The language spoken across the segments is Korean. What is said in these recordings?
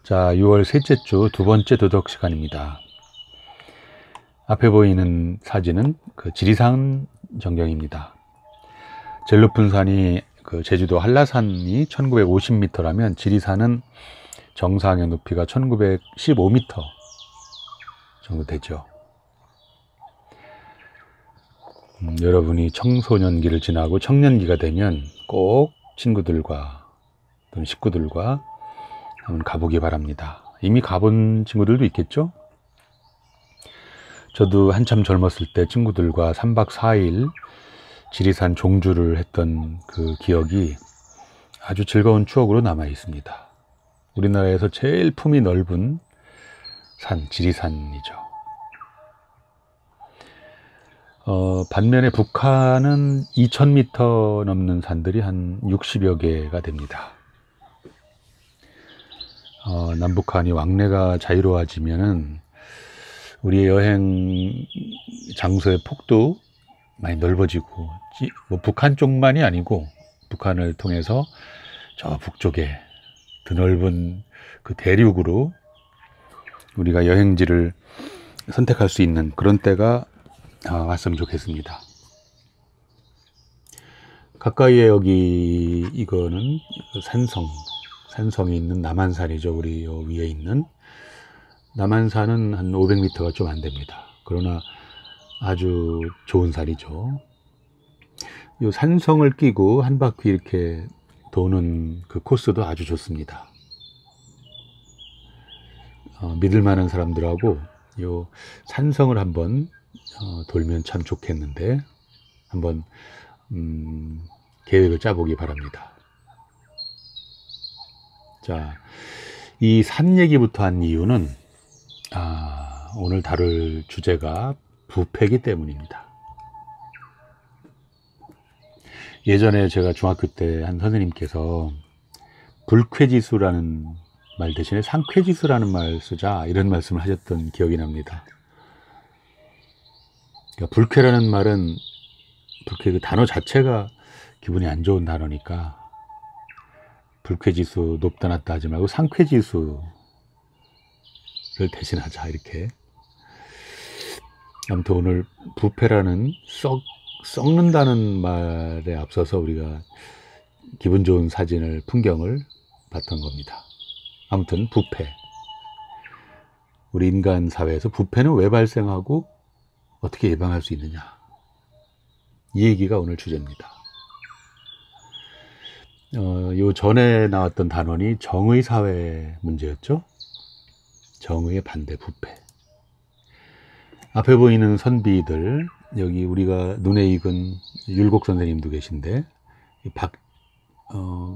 자, 6월 셋째 주 두 번째 도덕 시간입니다. 앞에 보이는 사진은 지리산 전경입니다. 제일 높은 산이 제주도 한라산이 1950m라면 지리산은 정상의 높이가 1915m 정도 되죠. 여러분이 청소년기를 지나고 청년기가 되면 꼭 친구들과 또는 식구들과 한번 가보기 바랍니다. 이미 가본 친구들도 있겠죠? 저도 한참 젊었을 때 친구들과 3박 4일 지리산 종주를 했던 그 기억이 아주 즐거운 추억으로 남아 있습니다. 우리나라에서 제일 품이 넓은 산, 지리산이죠. 반면에 북한은 2000m 넘는 산들이 한 60여 개가 됩니다. 남북한이 왕래가 자유로워지면은 우리의 여행 장소의 폭도 많이 넓어지고, 뭐 북한 쪽만이 아니고 북한을 통해서 저 북쪽에 드넓은 그 대륙으로 우리가 여행지를 선택할 수 있는 그런 때가 왔으면 좋겠습니다. 가까이에 여기 이거는 산성이 있는 남한산이죠. 우리 위에 있는 남한산은 한 500m가 좀 안 됩니다. 그러나 아주 좋은 산이죠. 이 산성을 끼고 한 바퀴 이렇게 도는 그 코스도 아주 좋습니다. 믿을 만한 사람들하고 이 산성을 한번 돌면 참 좋겠는데 한번 계획을 짜보기 바랍니다. 자, 이 산 얘기부터 한 이유는 오늘 다룰 주제가 부패이기 때문입니다. 예전에 제가 중학교 때 한 선생님께서 불쾌지수라는 말 대신에 상쾌지수라는 말 쓰자 이런 말씀을 하셨던 기억이 납니다. 그러니까 불쾌라는 말은 불쾌 그 단어 자체가 기분이 안 좋은 단어니까 불쾌지수 높다 낮다 하지 말고 상쾌지수를 대신하자 이렇게. 아무튼 오늘 부패라는 썩는다는 말에 앞서서 우리가 기분 좋은 사진을 풍경을 봤던 겁니다. 아무튼 부패, 우리 인간 사회에서 부패는 왜 발생하고 어떻게 예방할 수 있느냐, 이 얘기가 오늘 주제입니다. 요 전에 나왔던 단원이 정의 사회 문제였죠. 정의의 반대 부패. 앞에 보이는 선비들, 여기 우리가 눈에 익은 율곡 선생님도 계신데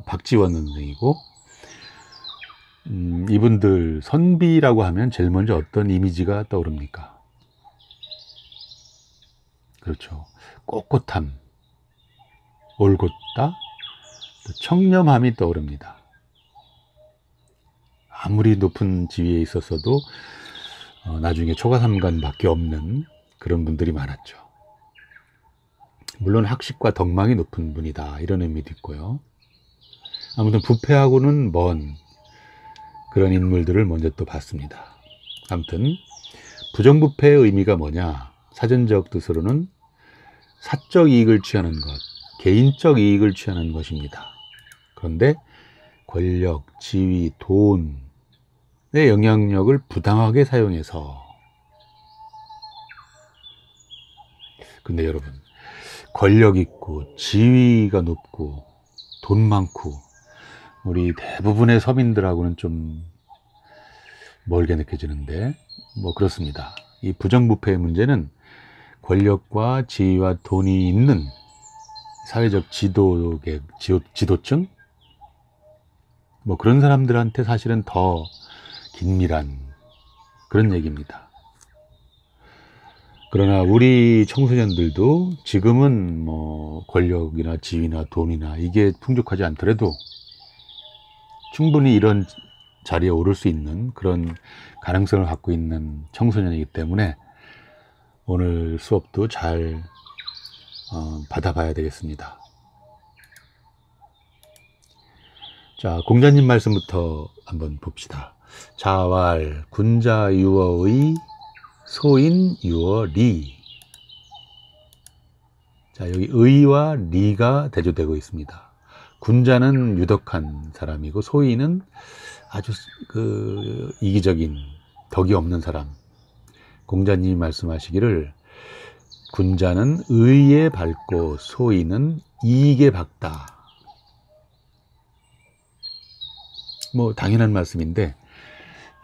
박지원 선생이고, 이분들 선비라고 하면 제일 먼저 어떤 이미지가 떠오릅니까? 그렇죠. 꼿꼿함, 올곧다, 청렴함이 떠오릅니다. 아무리 높은 지위에 있었어도 나중에 초가삼관밖에 없는 그런 분들이 많았죠. 물론 학식과 덕망이 높은 분이다 이런 의미도 있고요. 아무튼 부패하고는 먼 그런 인물들을 먼저 또 봤습니다. 아무튼 부정부패의 의미가 뭐냐, 사전적 뜻으로는 사적 이익을 취하는 것, 개인적 이익을 취하는 것입니다. 그런데 권력, 지위, 돈의 영향력을 부당하게 사용해서. 근데 여러분, 권력 있고 지위가 높고 돈 많고 우리 대부분의 서민들하고는 좀 멀게 느껴지는데 뭐 그렇습니다. 이 부정부패의 문제는 권력과 지위와 돈이 있는 사회적 지도층, 뭐 그런 사람들한테 사실은 더 긴밀한 그런 얘기입니다. 그러나 우리 청소년들도 지금은 뭐 권력이나 지위나 돈이나 이게 풍족하지 않더라도 충분히 이런 자리에 오를 수 있는 그런 가능성을 갖고 있는 청소년이기 때문에 오늘 수업도 잘 받아봐야 되겠습니다. 자, 공자님 말씀부터 한번 봅시다. 자왈 군자 유어의 소인 유어리. 자, 여기 의와 리가 대조되고 있습니다. 군자는 유덕한 사람이고 소인은 아주 이기적인 덕이 없는 사람. 공자님이 말씀하시기를 군자는 의에 밝고 소인은 이익에 밝다. 뭐 당연한 말씀인데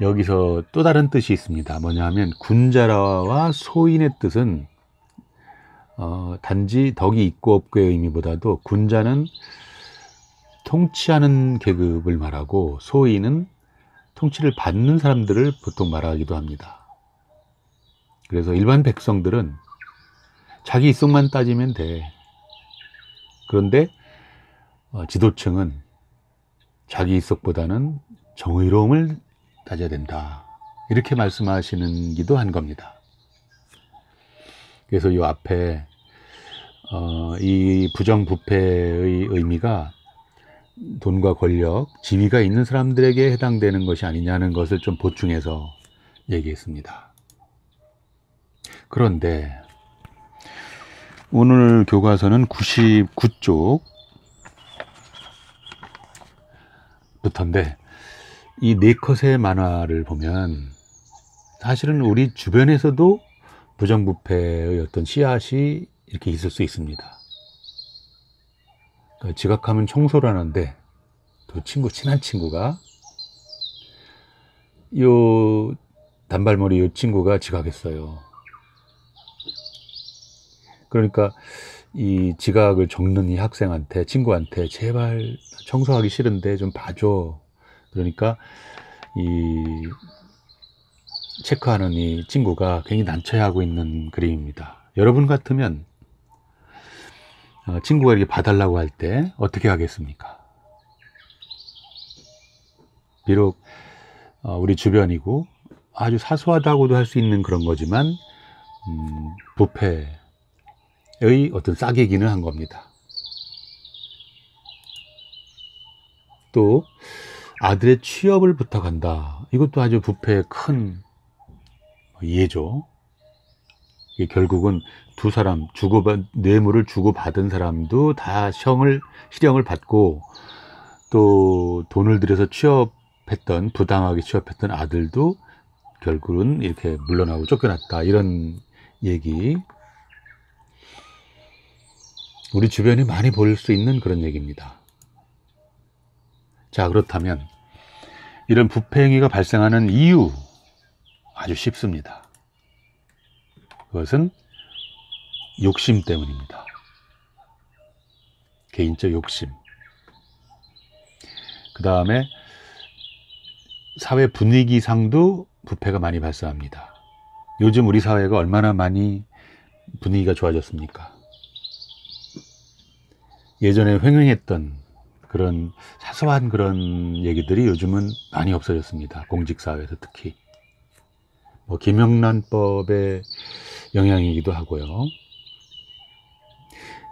여기서 또 다른 뜻이 있습니다. 뭐냐 하면 군자와 소인의 뜻은 단지 덕이 있고 없고의 의미보다도 군자는 통치하는 계급을 말하고 소인은 통치를 받는 사람들을 보통 말하기도 합니다. 그래서 일반 백성들은 자기 이속만 따지면 돼. 그런데 지도층은 자기 이속보다는 정의로움을 따져야 된다. 이렇게 말씀하시는 기도 한 겁니다. 그래서 이 앞에 이 부정부패의 의미가 돈과 권력, 지위가 있는 사람들에게 해당되는 것이 아니냐는 것을 좀 보충해서 얘기했습니다. 그런데 오늘 교과서는 99쪽 부터인데 이 네컷의 만화를 보면 사실은 우리 주변에서도 부정부패의 어떤 씨앗이 이렇게 있을 수 있습니다. 그러니까 지각하면 청소를 하는데 또 친한 친구가 요 단발머리 요 친구가 지각했어요. 그러니까 이 지각을 적는 이 학생한테, 친구한테 제발 청소하기 싫은데 좀 봐줘. 그러니까 이 체크하는 이 친구가 굉장히 난처해하고 있는 그림입니다. 여러분 같으면 친구가 이렇게 봐달라고 할 때 어떻게 하겠습니까? 비록 우리 주변이고 아주 사소하다고도 할 수 있는 그런 거지만 부패의 어떤 싸개기는 한 겁니다. 또 아들의 취업을 부탁한다. 이것도 아주 부패의 큰 예죠. 결국은 두 사람 뇌물을 주고받은 사람도 다 실형을 받고 또 돈을 들여서 부당하게 취업했던 아들도 결국은 이렇게 물러나고 쫓겨났다. 이런 얘기 우리 주변에 많이 보일 수 있는 그런 얘기입니다. 자, 그렇다면 이런 부패 행위가 발생하는 이유 아주 쉽습니다. 그것은 욕심 때문입니다. 개인적 욕심. 그 다음에 사회 분위기상도 부패가 많이 발생합니다. 요즘 우리 사회가 얼마나 많이 분위기가 좋아졌습니까? 예전에 횡행했던 그런 사소한 그런 얘기들이 요즘은 많이 없어졌습니다. 공직사회에서 특히. 김영란법의 영향이기도 하고요.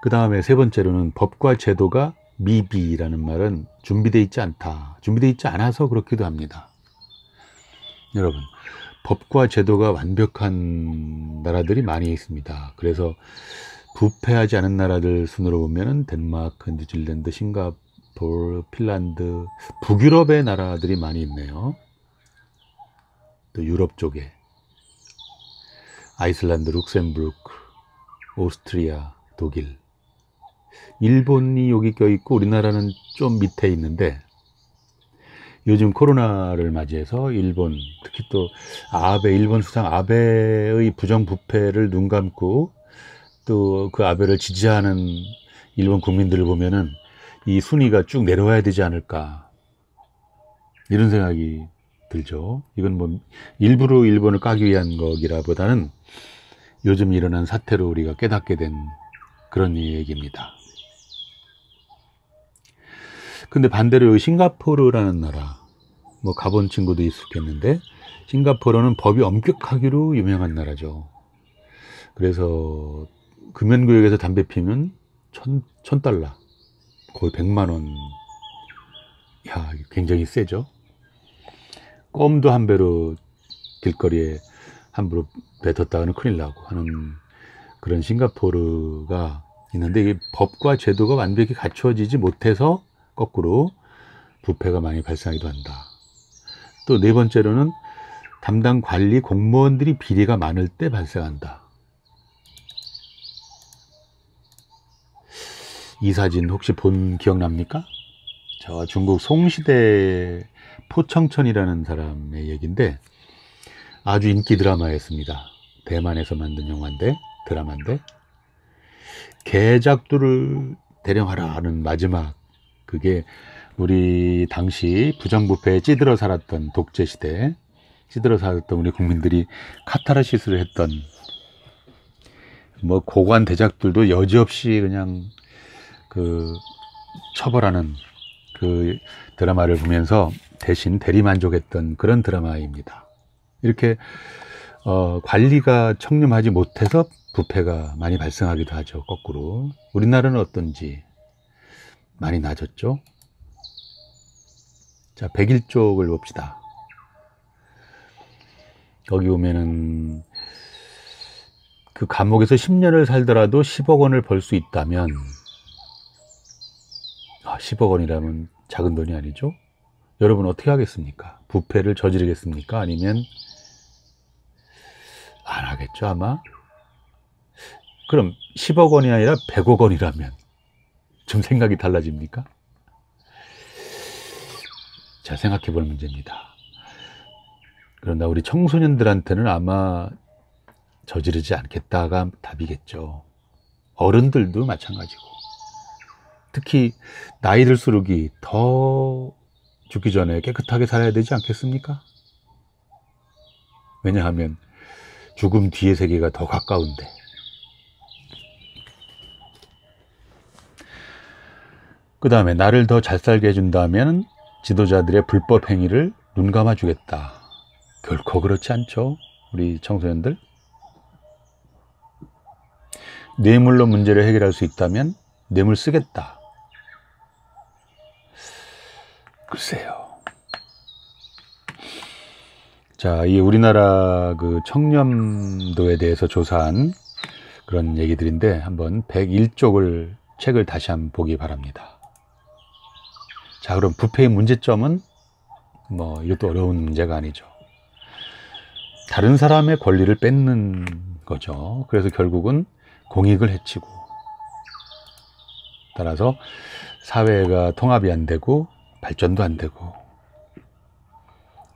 그 다음에 세 번째로는 법과 제도가 미비라는 말은 준비되어 있지 않다. 준비되어 있지 않아서 그렇기도 합니다. 여러분, 법과 제도가 완벽한 나라들이 많이 있습니다. 그래서 부패하지 않은 나라들 순으로 보면 덴마크, 뉴질랜드, 싱가포르, 핀란드, 북유럽의 나라들이 많이 있네요. 또 유럽 쪽에 아이슬란드, 룩셈부르크, 오스트리아, 독일, 일본이 여기 껴있고 우리나라는 좀 밑에 있는데 요즘 코로나를 맞이해서 일본, 특히 또 일본 수상 아베의 부정부패를 눈 감고 또 그 아베를 지지하는 일본 국민들을 보면은 이 순위가 쭉 내려와야 되지 않을까 이런 생각이 들죠. 이건 일부러 일본을 까기 위한 거기라보다는 요즘 일어난 사태로 우리가 깨닫게 된 그런 얘기입니다. 근데 반대로 싱가포르라는 나라, 가본 친구도 있었겠는데 싱가포르는 법이 엄격하기로 유명한 나라죠. 그래서 금연구역에서 담배 피면 $1,000, 거의 100만 원 야, 굉장히 세죠. 껌도 한 배로 길거리에 함부로 뱉었다가는 큰일 나고 하는 그런 싱가포르가 있는데, 이게 법과 제도가 완벽히 갖추어지지 못해서 거꾸로 부패가 많이 발생하기도 한다. 또 네 번째로는 담당 관리 공무원들이 비리가 많을 때 발생한다. 이 사진 혹시 본 기억납니까? 저 중국 송시대 포청천이라는 사람의 얘기인데, 아주 인기 드라마였습니다. 대만에서 만든 영화인데, 드라마인데, 개작두를 대령하라 하는 마지막, 그게 우리 당시 부정부패에 찌들어 살았던 독재시대, 찌들어 살았던 우리 국민들이 카타르시스를 했던, 뭐 고관 대작들도 여지없이 그냥 그 처벌하는 그 드라마를 보면서 대신 대리만족했던 그런 드라마입니다. 이렇게 관리가 청렴하지 못해서 부패가 많이 발생하기도 하죠. 거꾸로 우리나라는 어떤지 많이 나아졌죠. 자, 101쪽을 봅시다. 거기 보면은 그 감옥에서 10년을 살더라도 10억 원을 벌 수 있다면, 10억 원이라면 작은 돈이 아니죠. 여러분 어떻게 하겠습니까? 부패를 저지르겠습니까? 아니면 안 하겠죠, 아마. 그럼 10억 원이 아니라 100억 원이라면 좀 생각이 달라집니까? 자, 생각해 볼 문제입니다. 그러나 우리 청소년들한테는 아마 저지르지 않겠다가 답이겠죠. 어른들도 마찬가지고. 특히 나이 들수록이 더 죽기 전에 깨끗하게 살아야 되지 않겠습니까? 왜냐하면 죽음 뒤의 세계가 더 가까운데. 그 다음에 나를 더 잘 살게 해준다면 지도자들의 불법 행위를 눈 감아 주겠다. 결코 그렇지 않죠, 우리 청소년들. 뇌물로 문제를 해결할 수 있다면 뇌물 쓰겠다. 글쎄요. 자, 이 우리나라 그 청렴도에 대해서 조사한 그런 얘기들인데, 한번 101쪽을 책을 다시 한번 보기 바랍니다. 자, 그럼 부패의 문제점은 뭐 이것도 어려운 문제가 아니죠. 다른 사람의 권리를 뺏는 거죠. 그래서 결국은 공익을 해치고, 따라서 사회가 통합이 안 되고 발전도 안 되고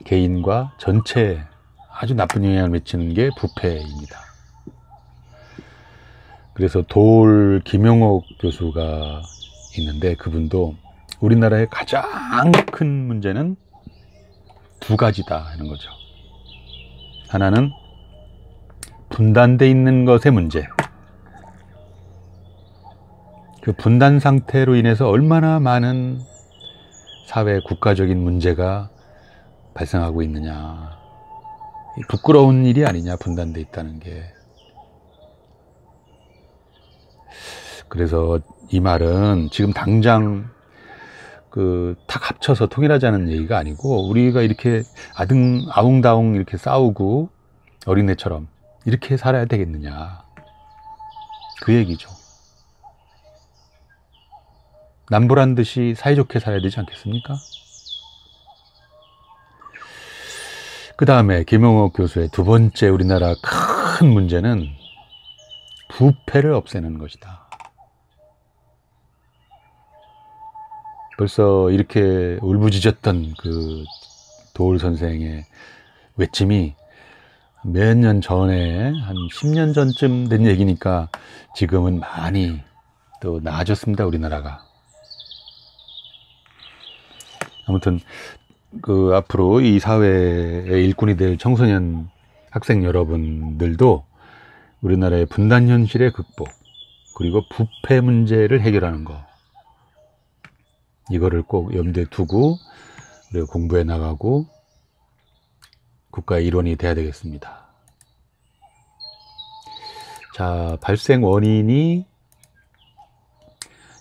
개인과 전체에 아주 나쁜 영향을 미치는 게 부패입니다. 그래서 도올 김용옥 교수가 있는데, 그분도 우리나라의 가장 큰 문제는 두 가지다 하는 거죠. 하나는 분단돼 있는 것의 문제. 그 분단 상태로 인해서 얼마나 많은 사회 국가적인 문제가 발생하고 있느냐. 부끄러운 일이 아니냐, 분단돼 있다는 게. 그래서 이 말은 지금 당장 탁 합쳐서 통일하자는 얘기가 아니고, 우리가 이렇게 아웅다웅 이렇게 싸우고 어린애처럼 이렇게 살아야 되겠느냐, 그 얘기죠. 남보란 듯이 사이좋게 살아야 되지 않겠습니까? 그 다음에 김용옥 교수의 두 번째 우리나라 큰 문제는 부패를 없애는 것이다. 벌써 이렇게 울부짖었던 그 도올 선생의 외침이 몇 년 전에, 한 10년 전쯤 된 얘기니까 지금은 많이 또 나아졌습니다, 우리나라가. 아무튼 앞으로 이 사회의 일꾼이 될 청소년 학생 여러분들도 우리나라의 분단 현실의 극복, 그리고 부패 문제를 해결하는 거, 이거를 꼭 염두에 두고 우리가 공부해 나가고 국가의 일원이 돼야 되겠습니다. 자, 발생 원인이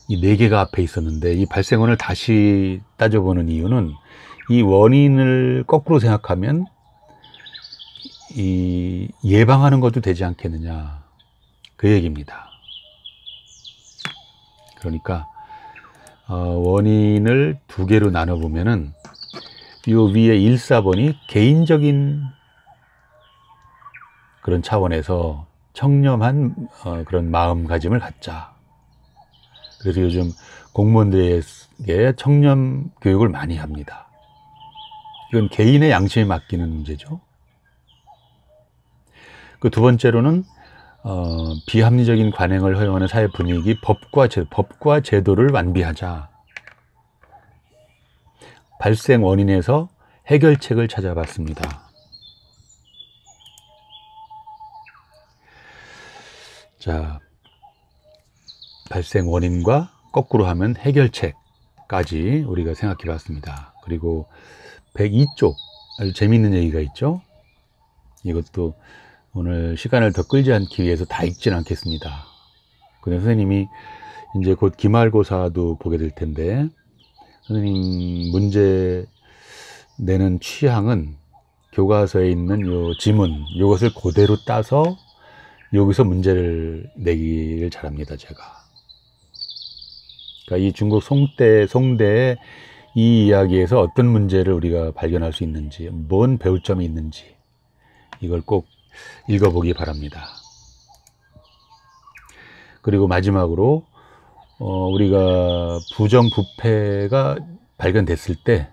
이 네 개가 앞에 있었는데 이 발생원을 다시 따져보는 이유는 이 원인을 거꾸로 생각하면 이 예방하는 것도 되지 않겠느냐, 그 얘기입니다. 그러니까 원인을 두 개로 나눠보면은 요 위에 1, 4번이 개인적인 그런 차원에서 청렴한 그런 마음가짐을 갖자. 그래서 요즘 공무원들에게 청렴 교육을 많이 합니다. 이건 개인의 양심에 맡기는 문제죠. 그 두 번째로는 비합리적인 관행을 허용하는 사회 분위기, 법과 제도를 완비하자. 발생 원인에서 해결책을 찾아봤습니다. 자, 발생 원인과 거꾸로 하면 해결책까지 우리가 생각해 봤습니다. 그리고 102쪽 아주 재미있는 얘기가 있죠. 이것도 오늘 시간을 더 끌지 않기 위해서 다 읽지는 않겠습니다. 근데 선생님이 이제 곧 기말고사도 보게 될 텐데, 선생님 문제 내는 취향은 교과서에 있는 요 지문, 요것을 그대로 따서 여기서 문제를 내기를 잘합니다, 제가. 그러니까 이 중국 송대의 이 이야기에서 어떤 문제를 우리가 발견할 수 있는지, 뭔 배울 점이 있는지, 이걸 꼭 읽어보기 바랍니다. 그리고 마지막으로 우리가 부정부패가 발견됐을 때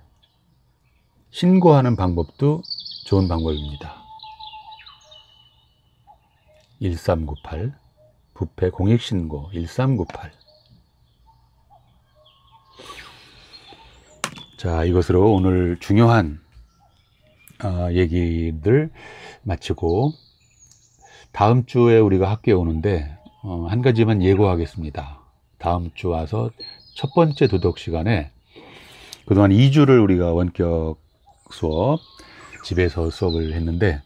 신고하는 방법도 좋은 방법입니다. 1398 부패 공익신고 1398. 자, 이것으로 오늘 중요한 얘기들 마치고 다음 주에 우리가 학교에 오는데 한 가지만 예고하겠습니다. 다음 주 와서 첫 번째 도덕 시간에 그동안 2주를 우리가 원격 수업 집에서 수업을 했는데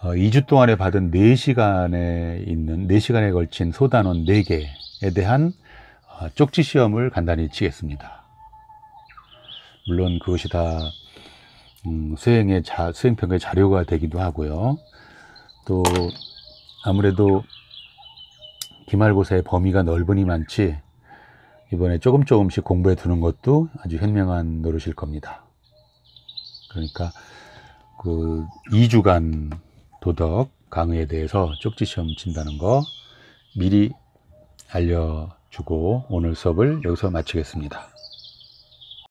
2주 동안에 받은 4시간에 걸친 소단원 4개에 대한 쪽지 시험을 간단히 치겠습니다. 물론 그것이 다 수행평가의 자료가 되기도 하고요. 또 아무래도 기말고사의 범위가 넓으니만치 이번에 조금씩 공부해 두는 것도 아주 현명한 노릇일 겁니다. 그러니까 그 2주간 도덕 강의에 대해서 쪽지 시험 친다는 거 미리 알려주고 오늘 수업을 여기서 마치겠습니다.